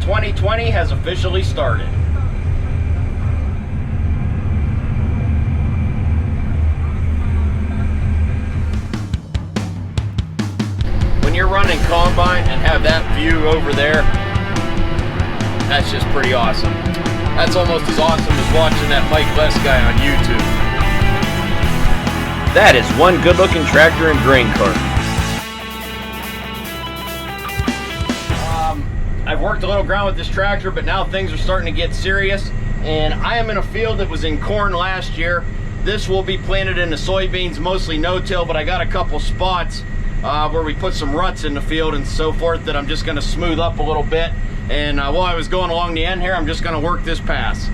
2020 has officially started. When you're running combine and have that view over there, that's just pretty awesome. That's almost as awesome as watching that Mike Les guy on YouTube. That is one good-looking tractor and grain cart. I've worked a little ground with this tractor, but now things are starting to get serious. And I am in a field that was in corn last year. This will be planted into soybeans, mostly no-till, but I got a couple spots where we put some ruts in the field and so forth that I'm just going to smooth up a little bit. And while I was going along the end here, I'm just going to work this pass.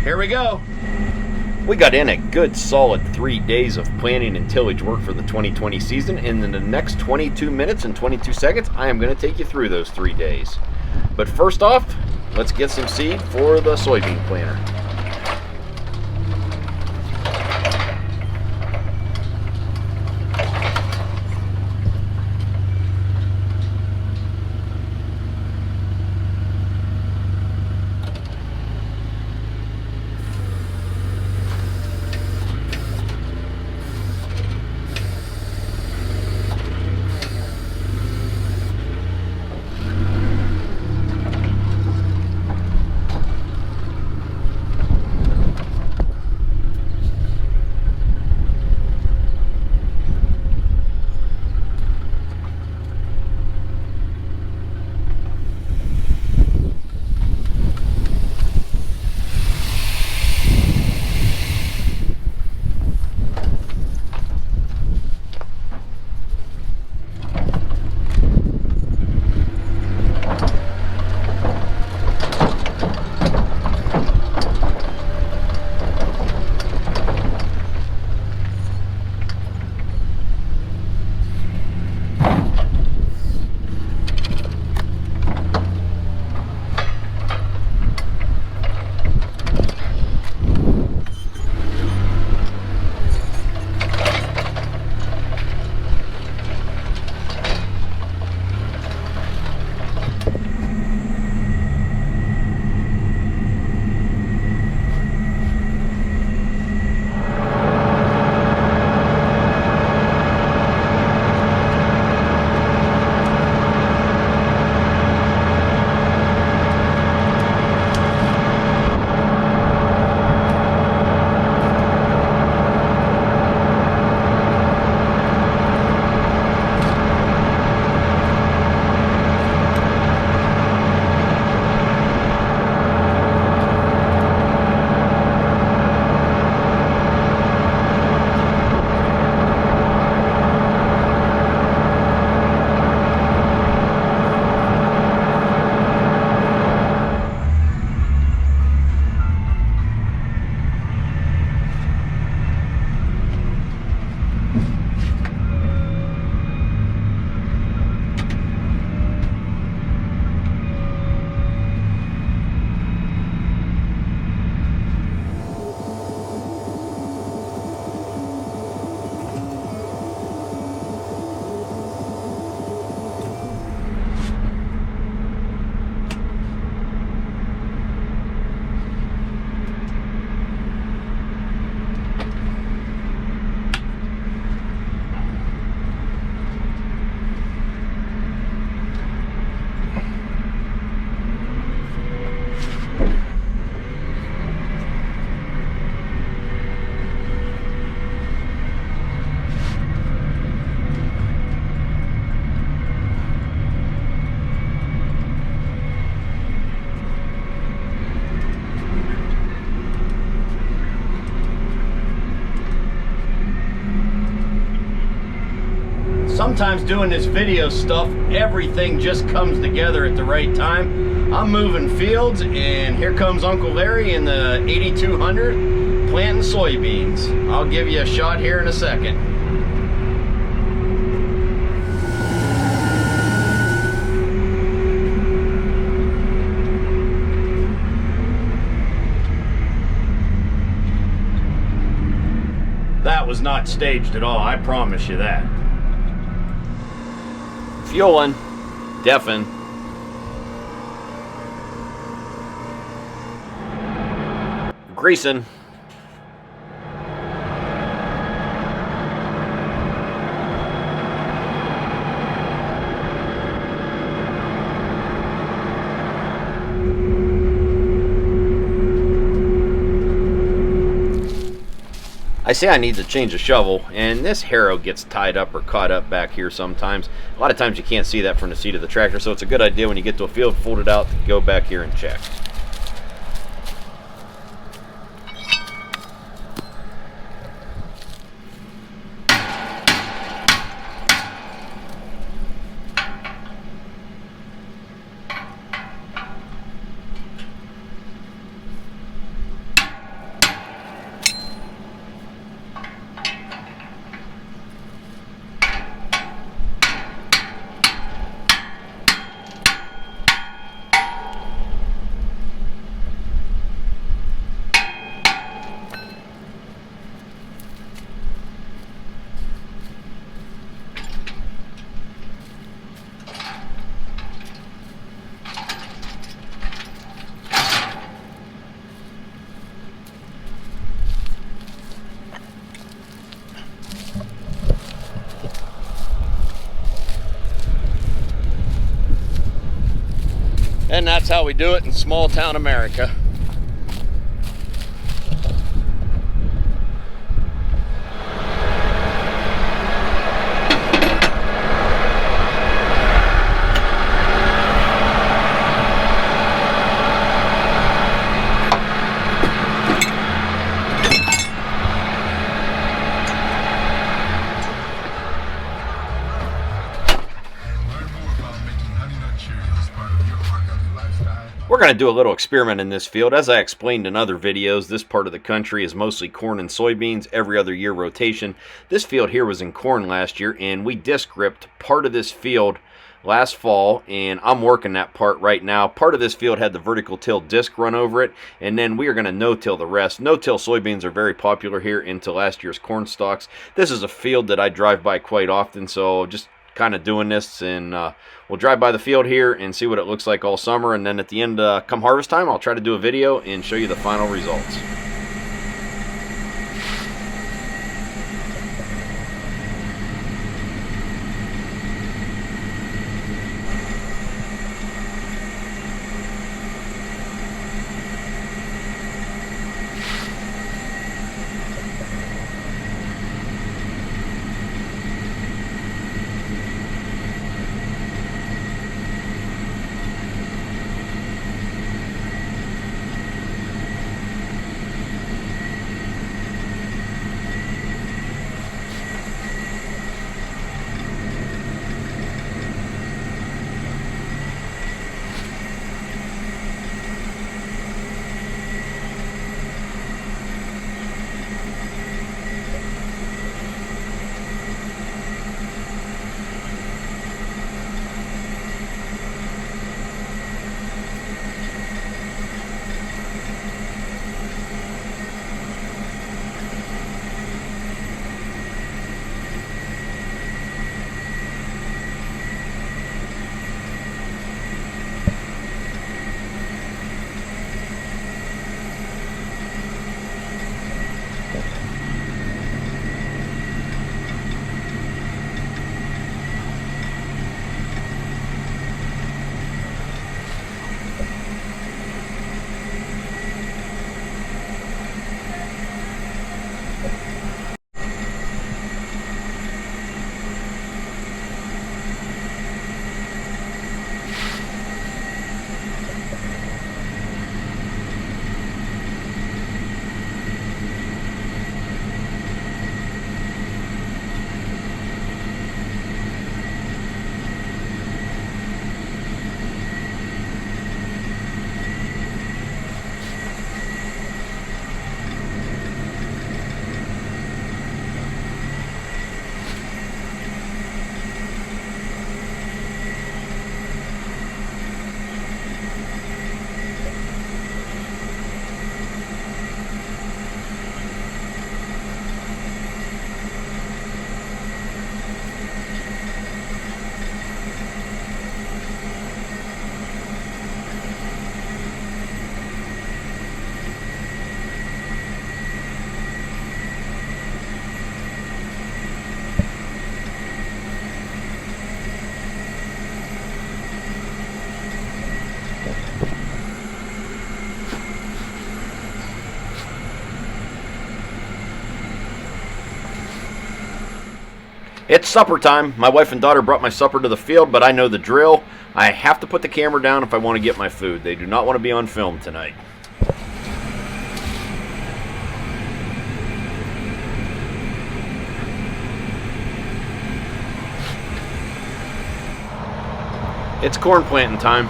Here we go. We got in a good solid 3 days of planting and tillage work for the 2020 season, and in the next 22 minutes and 22 seconds, I am going to take you through those 3 days. But first off, let's get some seed for the soybean planter. Sometimes doing this video stuff, everything just comes together at the right time. I'm moving fields, and here comes Uncle Larry in the 8200 planting soybeans. I'll give you a shot here in a second. That was not staged at all, I promise you that. Fueling, deafened. greasing. I say I need to change a shovel, and this harrow gets tied up or caught up back here sometimes. A lot of times you can't see that from the seat of the tractor, so it's a good idea when you get to a field, fold it out, to go back here and check. And that's how we do it in small town America. We're going to do a little experiment in this field. As I explained in other videos, this part of the country is mostly corn and soybeans, every other year rotation. This field here was in corn last year, and we disc ripped part of this field last fall, and I'm working that part right now. Part of this field had the vertical till disc run over it, and then we are going to no-till the rest. No-till soybeans are very popular here into last year's corn stalks. This is a field that I drive by quite often, so just kind of doing this, and we'll drive by the field here and see what it looks like all summer, and then at the end, come harvest time, I'll try to do a video and show you the final results. It's supper time. My wife and daughter brought my supper to the field, but I know the drill. I have to put the camera down if I want to get my food. They do not want to be on film tonight. It's corn planting time.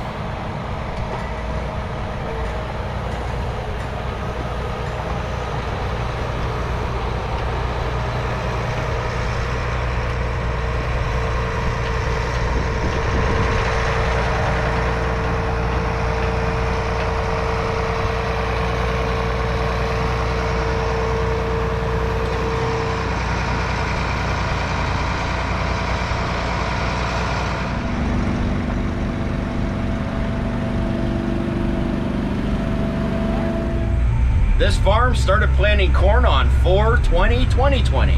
This farm started planting corn on 4/20/2020.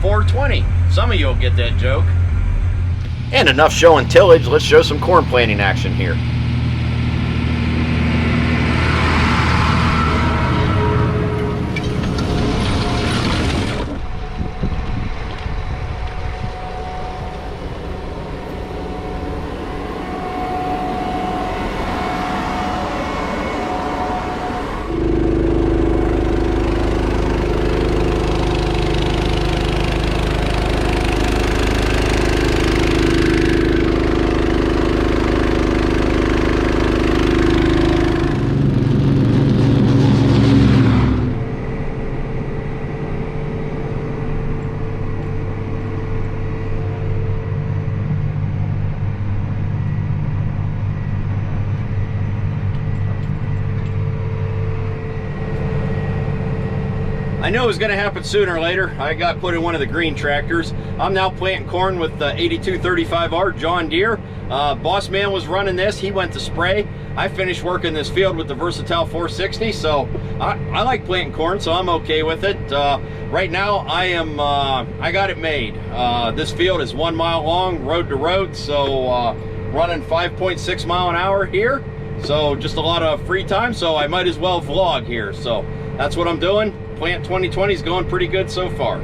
4/20. Some of you will get that joke. And enough showing tillage, let's show some corn planting action here. I know it was going to happen sooner or later. I got put in one of the green tractors. I'm now planting corn with the 8235R John Deere. Boss man was running this. He went to spray. I finished working this field with the Versatile 460, so I like planting corn, so I'm okay with it. Right now, I got it made. This field is 1 mile long, road to road, so running 5.6 mile an hour here. So just a lot of free time, so I might as well vlog here. So that's what I'm doing. Plant 2020 is going pretty good so far.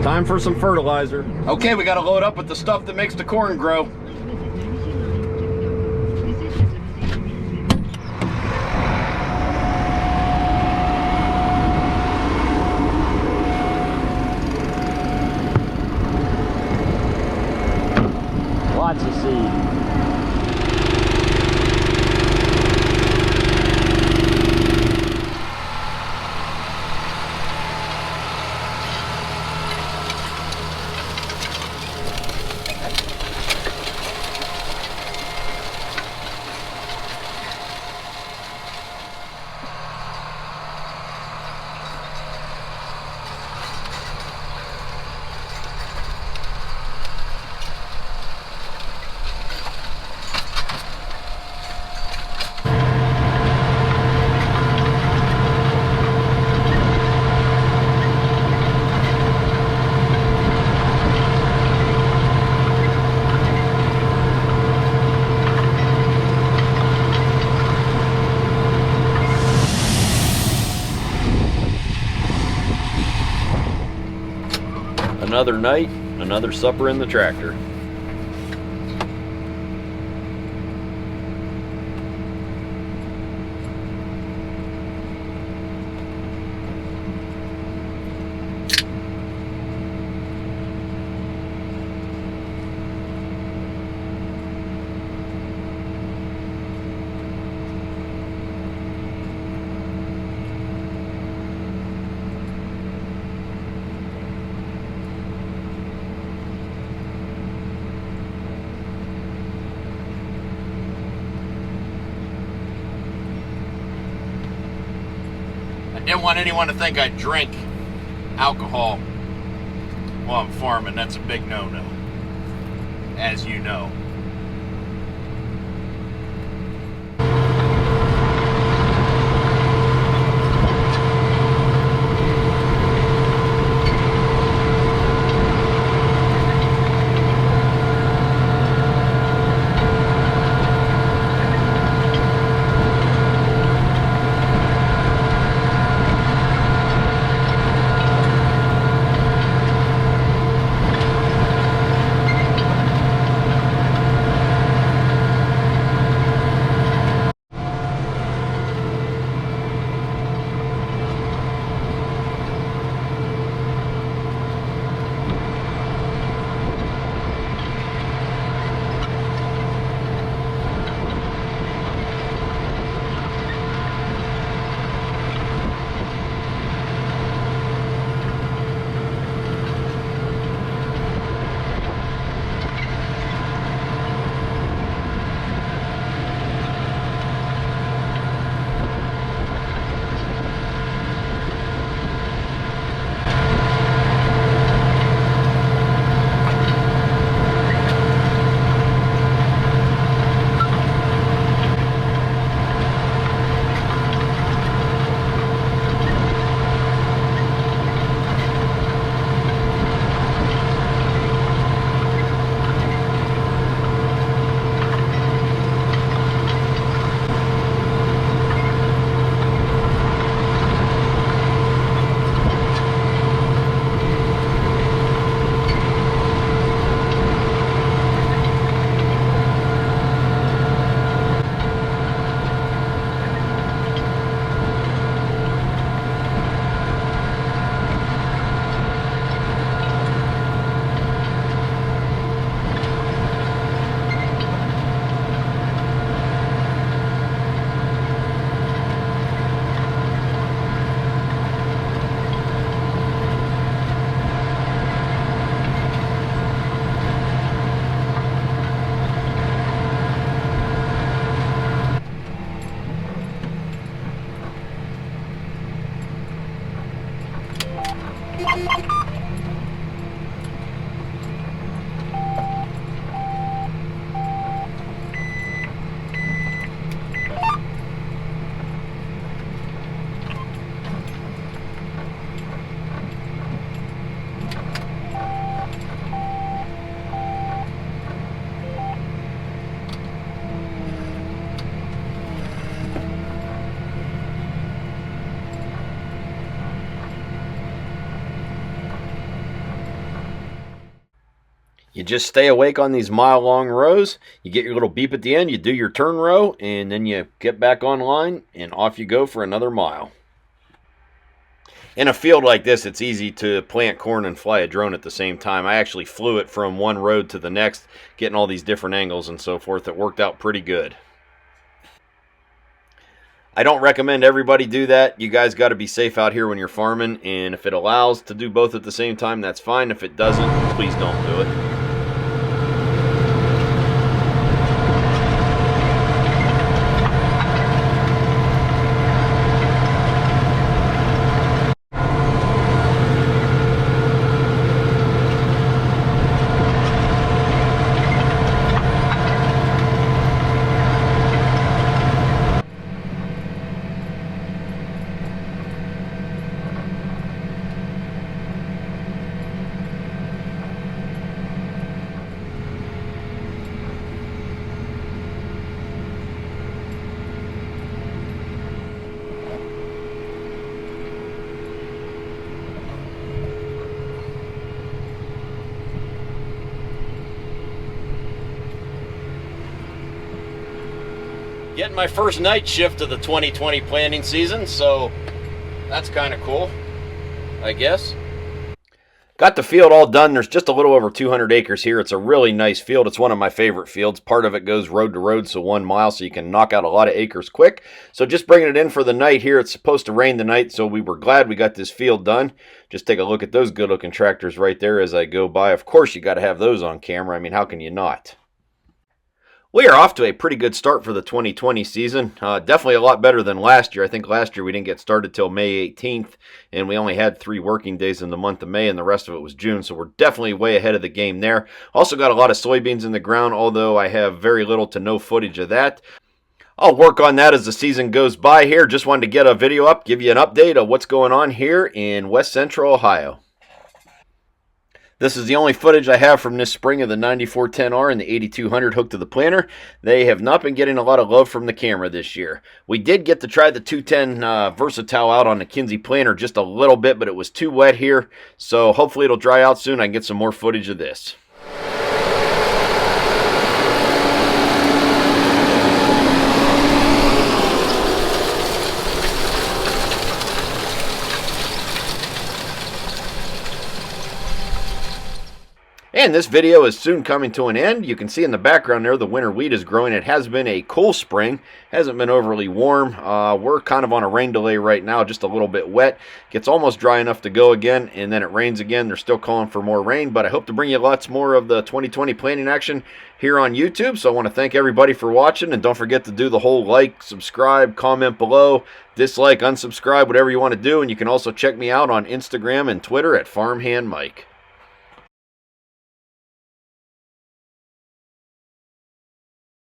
Time for some fertilizer. Okay, we got to load up with the stuff that makes the corn grow. Lots of seed. Another night, another supper in the tractor. didn't want anyone to think I drink alcohol while I'm farming. That's a big no-no, as you know. You just stay awake on these mile-long rows. You get your little beep at the end, you do your turn row, and then you get back online, and off you go for another mile. In a field like this, it's easy to plant corn and fly a drone at the same time. I actually flew it from one road to the next, getting all these different angles and so forth. It worked out pretty good. I don't recommend everybody do that. You guys got to be safe out here when you're farming, and if it allows to do both at the same time, that's fine. If it doesn't, please don't do it. Getting my first night shift of the 2020 planting season, so that's kind of cool, I guess. Got the field all done. There's just a little over 200 acres here. It's a really nice field. It's one of my favorite fields. Part of it goes road to road, so 1 mile, so you can knock out a lot of acres quick. So just bringing it in for the night here. It's supposed to rain tonight, so we were glad we got this field done. Just take a look at those good-looking tractors right there as I go by. Of course, you got to have those on camera. I mean, how can you not? We are off to a pretty good start for the 2020 season. Definitely a lot better than last year. I think last year we didn't get started till May 18th, and we only had 3 working days in the month of May, and the rest of it was June, so we're definitely way ahead of the game there. Also got a lot of soybeans in the ground, although I have very little to no footage of that. I'll work on that as the season goes by here. Just wanted to get a video up, give you an update of what's going on here in West Central Ohio. This is the only footage I have from this spring of the 9410R and the 8200 hooked to the planter. They have not been getting a lot of love from the camera this year. We did get to try the 210 Versatile out on the Kinsey planter just a little bit, but it was too wet here. So hopefully it'll dry out soon. I can get some more footage of this. And this video is soon coming to an end. You can see in the background there the winter wheat is growing. It has been a cool spring. Hasn't been overly warm. We're kind of on a rain delay right now, just a little bit wet. Gets almost dry enough to go again, and then it rains again. They're still calling for more rain, but I hope to bring you lots more of the 2020 planting action here on YouTube. So I want to thank everybody for watching, and don't forget to do the whole like, subscribe, comment below, dislike, unsubscribe, whatever you want to do. And you can also check me out on Instagram and Twitter at Farmhand Mike.